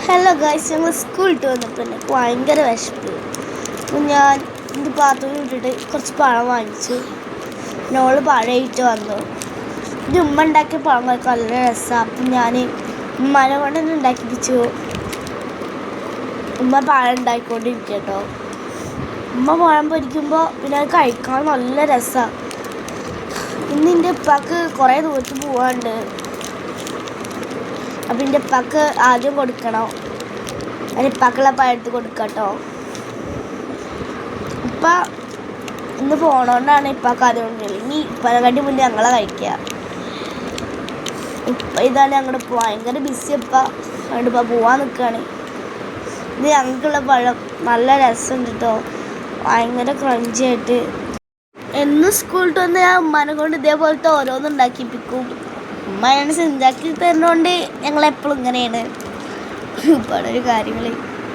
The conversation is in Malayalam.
ഹലോ ഗൈസ്, ഞങ്ങൾ സ്കൂളിൽ വന്നപ്പോൾ എനിക്ക് ഭയങ്കര വിശപ്പ്. അപ്പം ഞാൻ എൻ്റെ പാത്രം ഇട്ടിട്ട് കുറച്ച് പഴം വാങ്ങിച്ചു. നോള് പഴയിട്ട് വന്നു. ഇത് ഉമ്മ ഉണ്ടാക്കിയ പഴം കഴിക്കാൻ നല്ല രസമാണ്. അപ്പം ഞാൻ ഉമ്മനെ കൊണ്ട് തന്നെ ഉണ്ടാക്കിപ്പിച്ചു. ഉമ്മ പഴം ഉണ്ടാക്കിക്കൊണ്ടിരിക്കുക കേട്ടോ. ഉമ്മ പഴം പൊരിക്കുമ്പോൾ പിന്നെ അത് കഴിക്കാൻ നല്ല രസമാണ്. ഇന്ന് എൻ്റെ ഉപ്പാക്ക് കുറേ ദൂരത്ത് പോകാനുണ്ട്. അപ്പം എൻ്റെ ഉപ്പാക്ക് ആദ്യം കൊടുക്കണം. അതിന് ഉപ്പാക്കുള്ള പഴം എടുത്ത് കൊടുക്കാം കേട്ടോ. ഇപ്പം ഇന്ന് പോണോണ്ടാണ് ഇപ്പാക്ക് ആദ്യം കൊണ്ടുവരിക. ഇനി ഇപ്പനെക്കാട്ടി മുന്നേ ഞങ്ങളെ കഴിക്കുക. ഇതാണ് ഞങ്ങളുടെ ഭയങ്കര ബിസി ഇപ്പം. അതുകൊണ്ട് ഇപ്പം പോവാൻ നിൽക്കുകയാണ്. ഇത് ഞങ്ങൾക്കുള്ള പഴം നല്ല രസമുണ്ട് കേട്ടോ. ഭയങ്കര ക്രഞ്ചി ആയിട്ട്. എന്നും സ്കൂളിൽ വന്ന് ഞാൻ ഉമ്മാനെ കൊണ്ട് ഇതേപോലത്തെ ഓരോന്നും ഉണ്ടാക്കിപ്പിക്കും. ഉമ്മ ഉണ്ടാക്കി തരുന്നതുകൊണ്ട് ഞങ്ങളെപ്പോഴും ഇങ്ങനെയാണ് ഒരുപാടൊരു കാര്യങ്ങൾ.